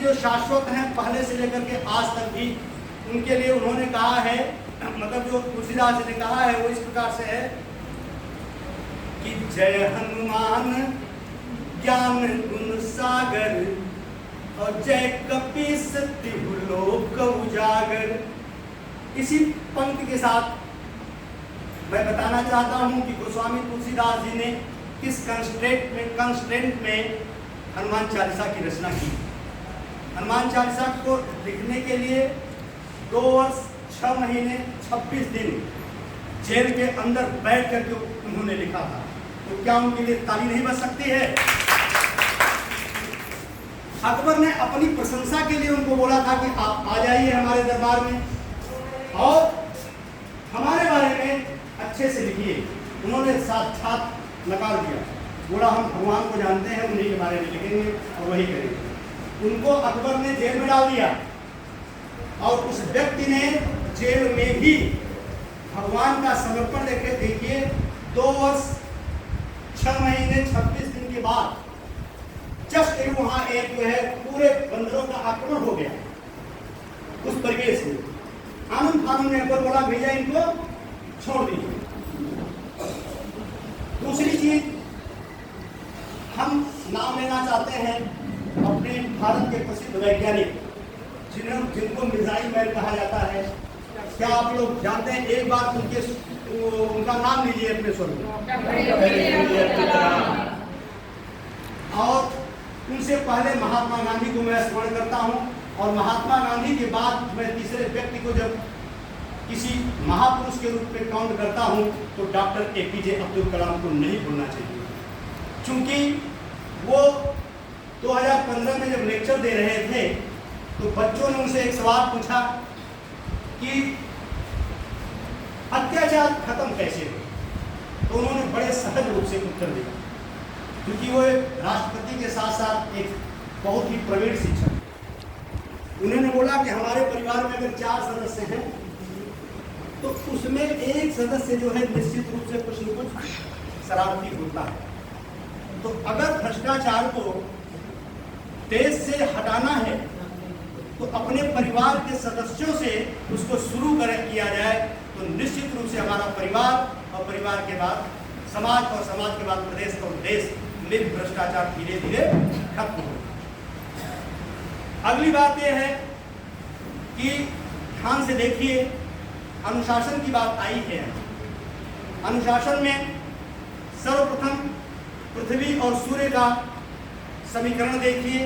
जो शाश्वत हैं पहले से लेकर के आज तक भी, उनके लिए उन्होंने कहा है, मतलब जो तुलसीदास जी ने कहा है वो इस प्रकार से है कि जय हनुमान ज्ञान गुण सागर और जय कपीस तिहु लोक उजागर। इसी पंक्ति के साथ मैं बताना चाहता हूं कि गोस्वामी तुलसीदास जी ने किस कंस्ट्रेंट में हनुमान चालीसा की रचना की। हनुमान चालीसा को लिखने के लिए 2 वर्ष 6 महीने 26 दिन जेल के अंदर बैठ करके उन्होंने लिखा था। तो क्या उनके लिए ताली नहीं बज सकती है? अकबर ने अपनी प्रशंसा के लिए उनको बोला था कि आप आ जाइए हमारे दरबार में और हमारे बारे में अच्छे से लिखिए। उन्होंने साक्षात नकार दिया, बोला हम भगवान को जानते हैं, उन्हीं के बारे में लिखेंगे और वही करेंगे। उनको अकबर ने जेल में डाल दिया और उस व्यक्ति ने जेल में भी भगवान का समर्पण देखिए 2 वर्ष 6 महीने 26 दिन के बाद जस्ट वहां एक जो है पूरे बंदरों का आक्रमण हो गया उस परिवेश में। आनंद फानंद ने अकबर बोला भैया इनको छोड़ दीजिए। दूसरी चीज हम नाम लेना चाहते हैं अपने भारत के प्रसिद्ध वैज्ञानिक जिनको मिसाइल मैन कहा जाता है। क्या आप लोग जानते हैं? एक बार उनका नाम लीजिए अपने स्वर में। और उनसे पहले महात्मा गांधी को मैं स्मरण करता हूं और महात्मा गांधी के बाद मैं तीसरे व्यक्ति को जब किसी महापुरुष के रूप में काउंट करता हूं तो डॉक्टर एपीजे अब्दुल कलाम को नहीं भूलना चाहिए, क्योंकि वो 2015 में जब लेक्चर दे रहे थे तो बच्चों ने उनसे एक सवाल पूछा कि अत्याचार खत्म कैसे हो, तो उन्होंने बड़े सहज रूप से उत्तर दिया, क्योंकि वो एक राष्ट्रपति के साथ साथ एक बहुत ही प्रवीण शिक्षक। उन्होंने बोला कि हमारे परिवार में अगर 4 सदस्य हैं तो उसमें एक सदस्य जो है निश्चित रूप से कुछ न कुछ शरारती होता है। तो अगर भ्रष्टाचार को देश से हटाना है तो अपने परिवार के सदस्यों से उसको शुरू किया जाए तो निश्चित रूप से हमारा परिवार और परिवार के बाद समाज और समाज के बाद प्रदेश और देश में भ्रष्टाचार धीरे धीरे खत्म हो। अगली बात यह है कि ध्यान से देखिए, अनुशासन की बात आई है। अनुशासन में सर्वप्रथम पृथ्वी और सूर्य का समीकरण देखिए।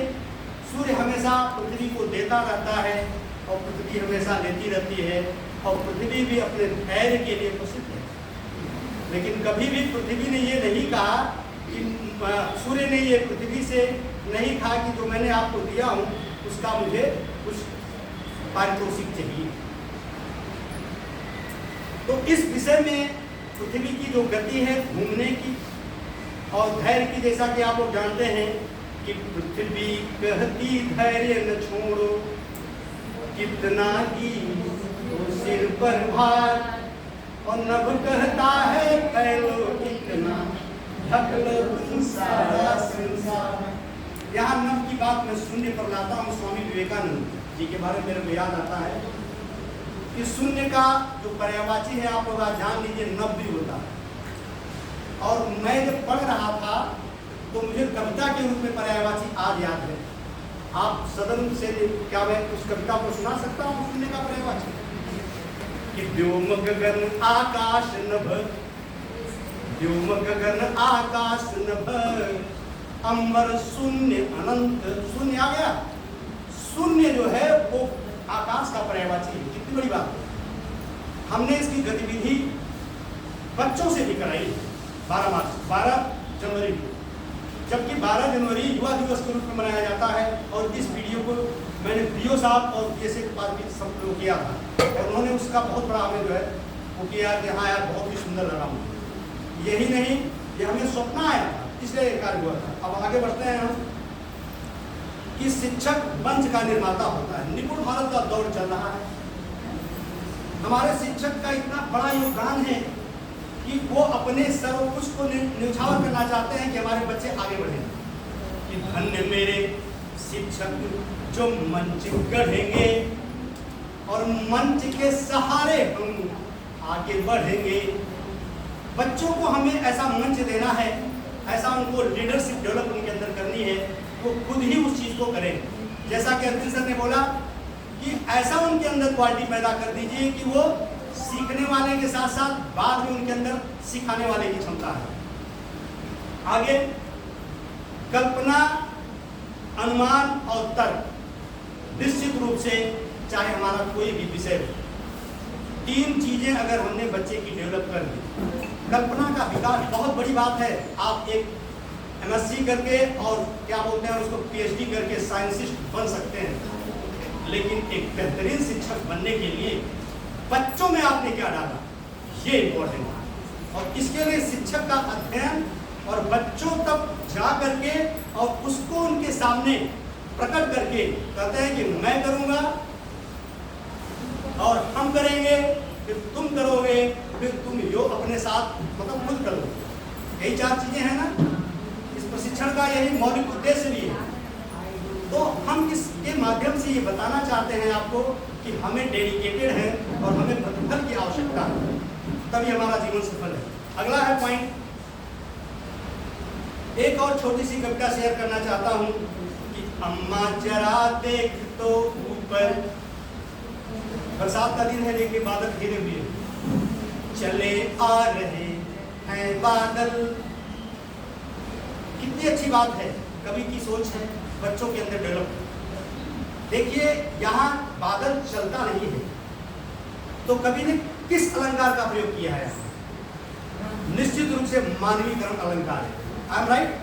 सूर्य हमेशा पृथ्वी को देता रहता है और पृथ्वी हमेशा लेती रहती है और पृथ्वी भी अपने धैर्य के लिए प्रसिद्ध है। लेकिन कभी भी पृथ्वी ने ये नहीं कहा कि सूर्य ने ये पृथ्वी से नहीं कहा कि जो मैंने आपको दिया हूँ उसका मुझे कुछ पारितोषिक चाहिए। तो इस विषय में पृथ्वी की जो गति है घूमने की और धैर्य की, जैसा कि आप लोग जानते हैं कि पृथ्वी कहती धैर्य न छोड़ो, कितना ही तो सिर पर भार, और नभ कहता है फैलो कितना, ढक लो तुम सारा संसार। यहाँ नभ की बात मैं शून्य पर लाता हूँ। स्वामी विवेकानंद जी के बारे में मेरे को याद आता है कि शून्य का जो पर्यायवाची है आप लोग आज जान लीजिए नभ भी होता है। और मैं जब पढ़ रहा था तो मुझे कविता के रूप में पर्यायवाची आज याद है। आप सदन से क्या मैं उस कविता को सुना सकता हूँ शून्य का पर्यायवाची? कि व्योम गगन आकाश नभ, व्योम गगन आकाश नभ, अंबर शून्य अनंत। शून्य आ गया। शून्य जो है वो आकाश का पर्यायवाची है। कितनी बड़ी बात है। हमने इसकी गतिविधि बच्चों से भी कराई 12 जनवरी को, जबकि 12 जनवरी युवा दिवस के रूप में मनाया जाता है। और इस वीडियो को मैंने पीओ साहब और पीएसए के पास भी सब किया था और उन्होंने उसका बहुत बड़ा हमें जो है वो किया कि हाँ यार बहुत ही सुंदर लगा मुझे। यही नहीं, ये हमें स्वप्न आया था, इसलिए कार्य हुआ था। अब आगे बढ़ते हैं हम कि शिक्षक वंश का निर्माता होता है। निपुण भारत का दौर चल रहा है। हमारे शिक्षक का इतना बड़ा योगदान है कि वो अपने सर्व कुछ को न्यौछावर करना चाहते हैं कि हमारे बच्चे आगे बढ़ें। कि धन्य मेरे शिक्षक जो मंच गढ़ेंगे और मंच के सहारे हम आगे बढ़ेंगे। बच्चों को हमें ऐसा मंच देना है, ऐसा उनको लीडरशिप डेवलप उनके अंदर करनी है, वो खुद ही उस चीज़ को करें। जैसा कि अर्जुन सर ने बोला कि ऐसा उनके अंदर क्वालिटी पैदा कर दीजिए कि वो सीखने वाले के साथ साथ बाद में उनके अंदर सिखाने वाले की क्षमता है। आगे कल्पना, अनुमान और तर्क, निश्चित रूप से चाहे हमारा कोई भी विषय हो, 3 चीजें अगर हमने बच्चे की डेवलप कर दी, कल्पना का विकास बहुत बड़ी बात है। आप एक MSc करके और क्या बोलते हैं उसको PhD करके साइंटिस्ट बन सकते हैं, लेकिन एक बेहतरीन शिक्षक बनने के लिए बच्चों में आपने क्या डाला, ये इम्पोर्टेंट है। और इसके लिए शिक्षक का अध्ययन और बच्चों तक जा करके और उसको उनके सामने प्रकट करके कहते हैं कि मैं करूंगा और हम करेंगे, फिर तुम करोगे, फिर तुम यो अपने साथ मतलब खुद करोगे। यही 4 चीजें हैं ना, इस प्रशिक्षण का यही मौलिक उद्देश्य भी है। तो हम इसके माध्यम से ये बताना चाहते हैं आपको कि हमें डेडिकेटेड है और हमें प्रतिफल की आवश्यकता है, तभी हमारा जीवन सफल है। अगला है पॉइंट, एक और छोटी सी कविता शेयर करना चाहता हूं कि अम्मा जरा देख तो ऊपर, बरसात का दिन है, देखिए बादल घिरे हुए चले आ रहे हैं बादल। कितनी अच्छी बात है, कवि की सोच है बच्चों के अंदर डेवलप। देखिए यहाँ बादल चलता नहीं है, तो कवि ने किस अलंकार का प्रयोग किया है? निश्चित रूप से मानवीकरण अलंकार है। I am right?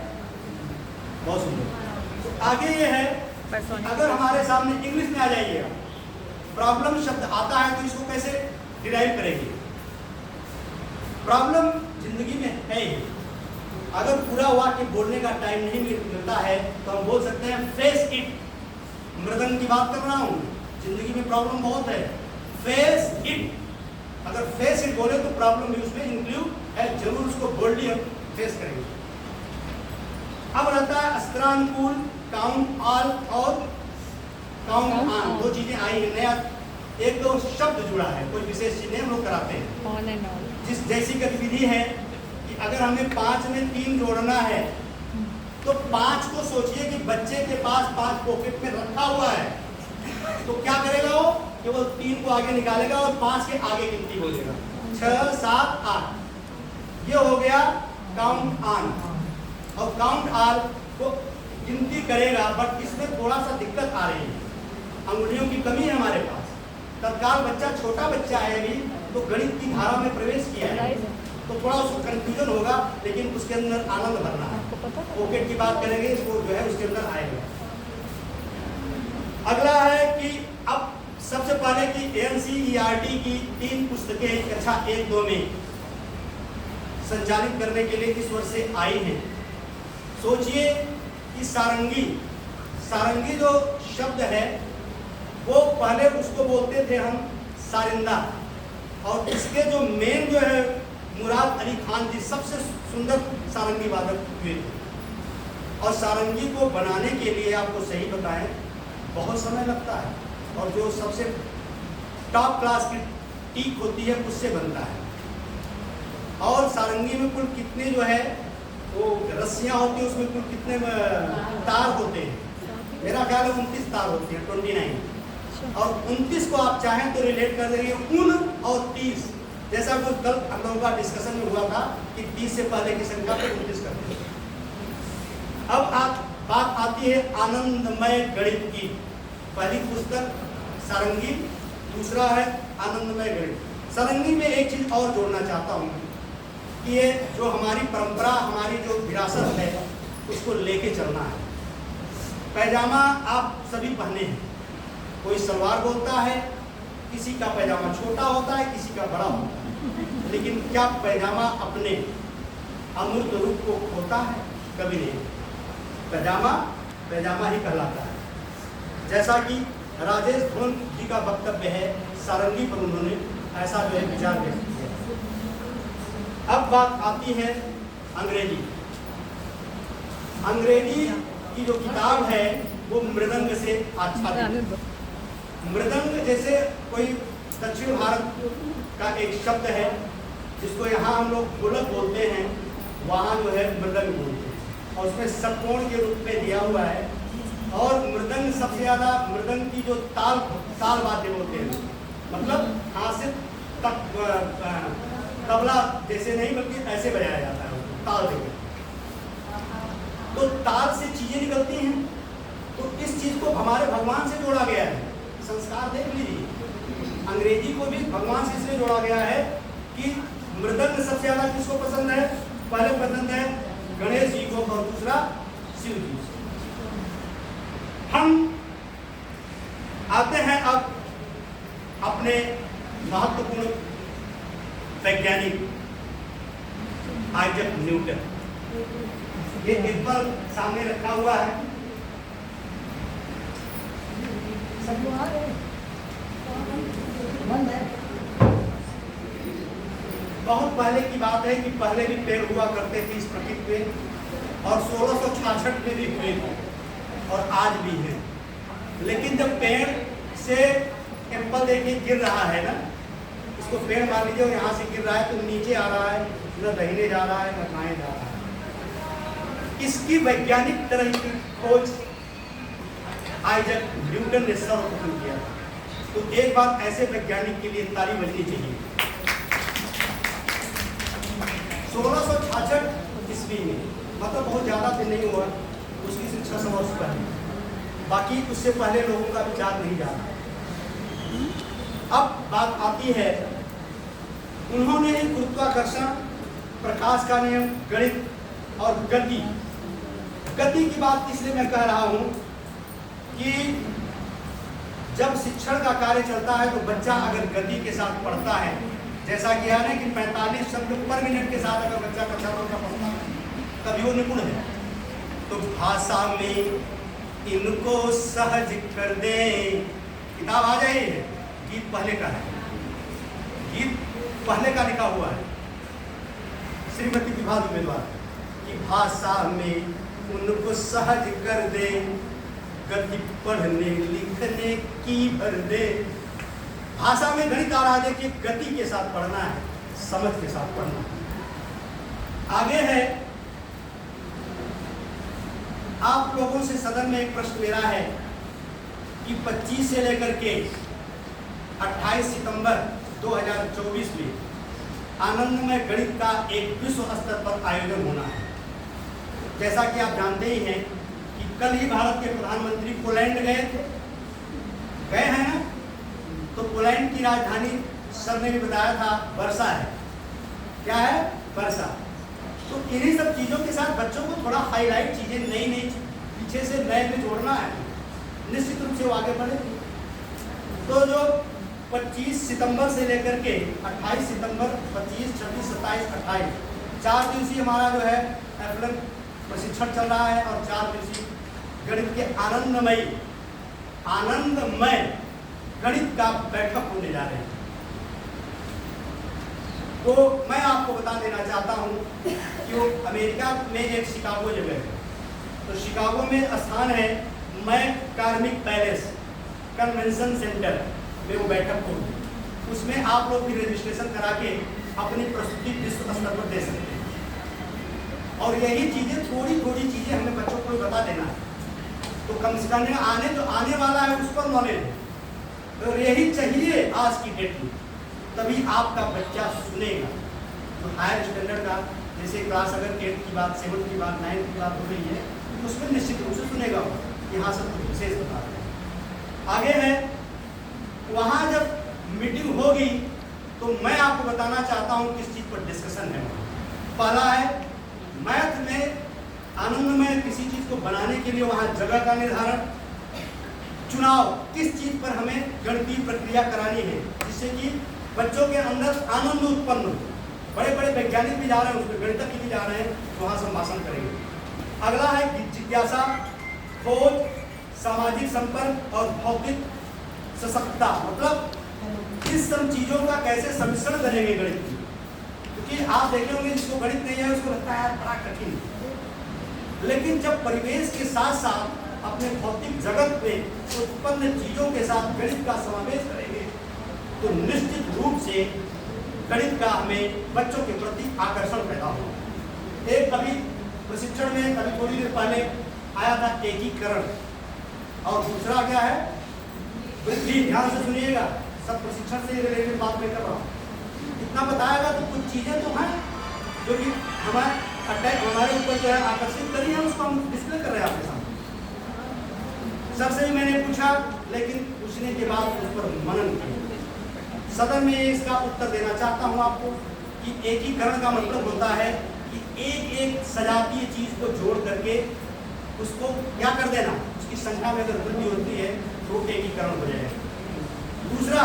बहुत सुंदर। तो आगे ये है, अगर हमारे सामने इंग्लिश में आ जाइएगा, प्रॉब्लम शब्द आता है तो इसको कैसे डिराइव करेंगे? प्रॉब्लम जिंदगी में है ही, अगर पूरा वाक्य बोलने का टाइम नहीं मिलता है तो हम बोल सकते हैं फेस इट। मृदंग की बात कर रहा हूं, जिंदगी में प्रॉब्लम बहुत है, फेस इट। अगर फेस इट बोले तो प्रॉब्लम भी उसमें इंक्लूड है, जरूर उसको बोल्डली हम फेस करेंगे। अब रहता है अस्त्रानुकूल, काउंट ऑल और काउंट ऑन, 2 चीजें आई है। नया एक दो शब्द जुड़ा है, कोई विशेष चीजें हम लोग कराते हैं। ऑन एंड ऑल जिस जैसी गतिविधि है कि अगर हमें 5 में 3 जोड़ना है तो 5 को सोचिए कि बच्चे के पास 5 पॉकेट में रखा हुआ है, तो क्या करेगा वो? केवल 3 को आगे निकालेगा और 5 के आगे गिनती बोलेगा, 6, 7, 8। ये हो गया काउंट ऑन। और काउंट ऑल को गिनती करेगा, बट इसमें थोड़ा सा दिक्कत आ रही है, अंगुलियों की कमी है हमारे पास। तत्काल बच्चा छोटा बच्चा है अभी, तो गणित की धारा में प्रवेश किया है, तो थोड़ा उसको कंफ्यूजन होगा, लेकिन उसके अंदर आनंद भरना है। पॉकेट की बात करेंगे, इसको जो है उसके अंदर आएगा। अगला है कि अब सबसे पहले कि NCERT की 3 पुस्तकें कक्षा 1-2 में संचालित करने के लिए इस वर्ष से आई हैं। सोचिए कि सारंगी जो शब्द है वो पहले उसको बोलते थे हम सारिंदा, और इसके जो मेन जो है मुराद अली खान जी सबसे सुंदर सारंगी वादक हुए थे। और सारंगी को बनाने के लिए आपको सही बताएं बहुत समय लगता है, और जो सबसे टॉप क्लास की टीक होती है उससे बनता है। और सारंगी में कुल कितने जो है वो रस्सियाँ होती हैं, उसमें कुल कितने तार होते हैं? मेरा ख्याल है 29 तार होती हैं, 29। और 29 को आप चाहें तो रिलेट कर देंगे 9 और 30, जैसा कुछ कल हम लोगों का डिस्कशन में हुआ था कि 30 से पहले की संख्या को 29 करते हैं। अब बात आती है आनंदमय गणित की। पहली पुस्तक सारंगी, दूसरा है आनंदमय गणित। सारंगी में एक चीज और जोड़ना चाहता हूँ कि ये जो हमारी परंपरा, हमारी जो विरासत है, उसको लेके चलना है। पैजामा आप सभी पहने हैं, कोई सलवार बोलता है, किसी का पैजामा छोटा होता है, किसी का बड़ा होता है, लेकिन क्या पैजामा अपने अमूर्त रूप को खोता है? कभी नहीं। पैजामा ही कहलाता है। जैसा कि राजेश धोन जी का वक्तव्य है, सारंगी पर उन्होंने ऐसा जो है विचार व्यक्त किया। अब बात आती है अंग्रेजी की जो किताब है वो मृदंग से आच्छादित। मृदंग जैसे कोई दक्षिण भारत का एक शब्द है जिसको यहाँ हम लोग ढोलक बोलते हैं, वहाँ जो है मृदंग बोलते हैं और उसमें षटकोण के रूप में दिया हुआ है। और मृदंग सबसे ज़्यादा मृदंग की जो ताल वाद्य बोलते हैं, मतलब हाथ से तबला जैसे नहीं बल्कि ऐसे बजाया जाता है ताल देकर, तो ताल से चीजें निकलती हैं। तो इस चीज को हमारे भगवान से जोड़ा गया है। संस्कार देख लीजिए, अंग्रेजी को भी भगवान से इसलिए जोड़ा गया है कि मृदंग सबसे ज्यादा किसको पसंद है? पहले पसंद है गणेश जी को और दूसरा शिव जी। हम आते हैं अब अपने महत्वपूर्ण वैज्ञानिक आइजैक न्यूटन। ये एप्पल सामने रखा हुआ है। बहुत पहले की बात है कि पहले भी पेड़ हुआ करते थे इस प्रकृति पे, और 1666 में भी हुए थे और आज भी है। लेकिन जब पेड़ से एप्पल देखिए गिर रहा है ना, इसको पेड़ मान लीजिए और यहाँ से गिर रहा है तो नीचे आ रहा है, न दाहिने जा रहा है न बाएं जा रहा है। इसकी वैज्ञानिक तरह की खोज आइजैक न्यूटन ने सर्वप्रथम किया। तो एक बार ऐसे वैज्ञानिक के लिए ताली बजनी चाहिए। 1666 ईस्वी में, मतलब बहुत ज़्यादा दिन नहीं हुआ, उसकी से 600 वर्ष पहले। बाकी उससे पहले लोगों का विचार नहीं जाना। अब बात आती है, उन्होंने गुरुत्वाकर्षण, प्रकाश का नियम, गणित और गति की बात इसलिए मैं कह रहा हूं कि जब शिक्षण का कार्य चलता है तो बच्चा अगर गति के साथ पढ़ता है, जैसा कि है कि 45 शब्द पर मिनट के साथ अगर बच्चा कक्षा का पढ़ता है तभी वो निपुण है। तो भाषा में इनको सहज कर दे। किताब आ जाए, गीत पहले का है, गीत पहले का लिखा हुआ है श्रीमती विभा दुबे द्वारा कि भाषा में उनको सहज कर दे, गति पढ़ने लिखने की भर दे। भाषा में गणित आ रहा है, देखिए गति के साथ पढ़ना है, समझ के साथ पढ़ना है। आगे है, आप लोगों से सदन में एक प्रश्न मेरा है कि 25 से लेकर के 28 सितंबर 2024 में आनंदमय गणित का एक विश्व स्तर पर आयोजन होना है। जैसा कि आप जानते ही हैं कि कल ही भारत के प्रधानमंत्री पोलैंड गए हैं ना, तो पोलैंड की राजधानी सर ने भी बताया था वर्षा है। क्या है? वर्षा। तो इन्हीं सब चीज़ों के साथ बच्चों को थोड़ा हाईलाइट चीज़ें नई पीछे से नए में जोड़ना है, निश्चित रूप से वो आगे बढ़े। तो जो 25 सितंबर से लेकर के 28 सितंबर 25, 26, 27, 28 4 दिवसीय हमारा जो है प्रशिक्षण चल रहा है और 4 दिवसीय गणित के आनंदमय गणित का बैठक होने जा रहे हैं। तो मैं आपको बता देना चाहता हूं कि वो अमेरिका में एक शिकागो जगह है, तो शिकागो में स्थान है मैककॉर्मिक पैलेस कन्वेंशन सेंटर में वो बैठक होगी। उसमें आप लोग भी रजिस्ट्रेशन करा के अपनी प्रस्तुति विश्व स्तर पर दे सकते हैं। और यही चीज़ें थोड़ी चीज़ें हमें बच्चों को बता देना है, तो कम से कम आने वाला है उस पर नॉलेज है। तो यही चाहिए आज की डेट में, तभी आपका बच्चा सुनेगा। तो हायर स्टैंडर्ड का जैसे क्लास अगर 8 की बात, 7 की बात, 9 की बात हो रही है, तो उसमें निश्चित रूप से सुनेगा। यहाँ सब कुछ विशेष बता रहे हैं। आगे है, वहाँ जब मीटिंग होगी तो मैं आपको बताना चाहता हूँ किस चीज़ पर डिस्कशन है। पहला है मैथ में आनंदमय किसी चीज़ को बनाने के लिए वहाँ जगह का निर्धारण, चुनाव, किस चीज़ पर हमें गणितीय प्रक्रिया करानी है जिससे कि बच्चों के अंदर आनंद उत्पन्न हो। बड़े बड़े वैज्ञानिक भी जा रहे हैं, उसमें गणितज्ञ भी जा रहे हैं, वहाँ संभाषण करेंगे। अगला है जिज्ञासा, खोज, सामाजिक संपर्क और भौतिक सशक्तता, मतलब इस सब चीज़ों का कैसे सम्मिश्रण करेंगे गणित की। क्योंकि आप देखे होंगे जिसको गणित नहीं है उसको लगता है बड़ा कठिन, लेकिन जब परिवेश के साथ साथ अपने भौतिक जगत में उत्पन्न चीजों के साथ गणित का समावेश करेंगे तो निश्चित रूप से गणित का हमें बच्चों के प्रति आकर्षण पैदा होगा। एक अभी प्रशिक्षण में अभी थोड़ी देर पहले आया था एकीकरण, और दूसरा क्या है, वृद्धि। ध्यान से सुनिएगा, सब प्रशिक्षण से रिलेटेड बात मैं कर रहा हूँ। इतना बताएगा तो कुछ चीजें तो हैं जो कि हमारे ऊपर जो है आकर्षित करी है, उसको हम डिस्प्ले कर रहे हैं आपके सामने। सबसे भी मैंने पूछा, लेकिन पूछने के बाद उस पर मनन किया। सदन में इसका उत्तर देना चाहता हूं आपको कि एकीकरण का मतलब होता है कि एक एक सजातीय चीज को जोड़ करके उसको क्या कर देना, उसकी संख्या में अगर वृद्धि होती है तो एकीकरण हो जाएगा। दूसरा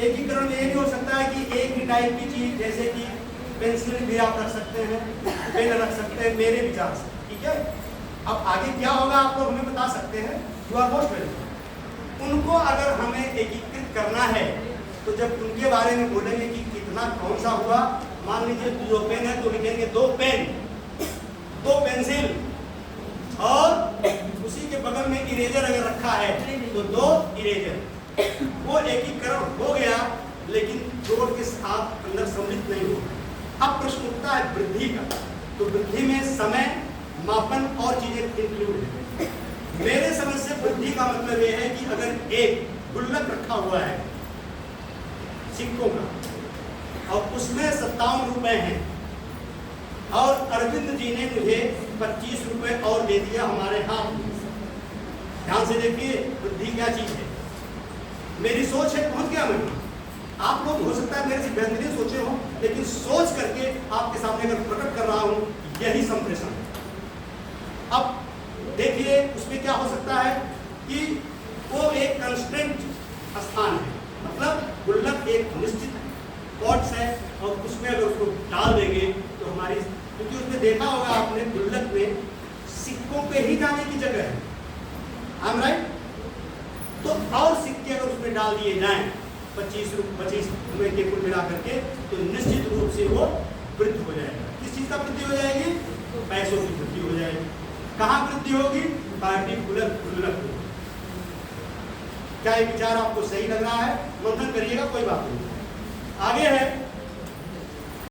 एकीकरण ये भी हो सकता है कि एक ही टाइप की चीज, जैसे कि पेंसिल भी आप रख सकते हैं, पेन रख सकते हैं, मेरे विचार से, ठीक है। अब आगे क्या होगा आप लोग हमें बता सकते हैं, यू आर मोस्ट वेलकम। उनको अगर हमें एकीकृत करना है तो जब उनके बारे में बोलेंगे कि कितना कौन सा हुआ, मान लीजिए 2 पेन है तो लिखेंगे 2 पेन, 2 पेंसिल, और उसी के बगल में इरेजर अगर रखा है तो 2 इरेजर। वो एकीकरण हो गया, लेकिन जोड़ के साथ अंदर सम्मिलित नहीं हो। अब प्रश्न उठता है वृद्धि का, तो वृद्धि में समय, मापन और चीजें इंक्लूड है। मेरे समझ से वृद्धि का मतलब यह है कि अगर एक गुल्लक रखा हुआ है सिक्कों का और उसमें 57 रुपए हैं, और अरविंद जी ने मुझे 25 रुपए और दे दिया हमारे हाथ में। ध्यान से देखिए वृद्धि क्या चीज है। मेरी सोच है, पहुंच गया मैं। आप लोग हो सकता है मेरे से बेहतरीन सोचे हो, लेकिन सोच करके आपके सामने अगर प्रकट कर रहा हूं, यही संप्रेषण है। अब देखिए उसमें क्या हो सकता है कि वो एक कंस्टेंट स्थान है, मतलब गुल्लक एक निश्चित पॉट्स है, और उसमें अगर उसको डाल देंगे तो हमारी, क्योंकि उसमें देखा होगा आपने गुल्लक में सिक्कों पे ही जाने की जगह है, आई एम राइट। तो और सिक्के अगर उसमें डाल दिए जाएं 25 रुपए के कुल मिला करके, तो निश्चित रूप से वो वृद्धि हो जाएगा। किस चीज का वृद्धि हो जाएगी? पैसों की वृद्धि हो जाएगी। कहाँ वृद्धि होगी? पार्टिकुलर गुल्लक। क्या ये विचार आपको सही लग रहा है? मंथन करिएगा, कोई बात नहीं। आगे है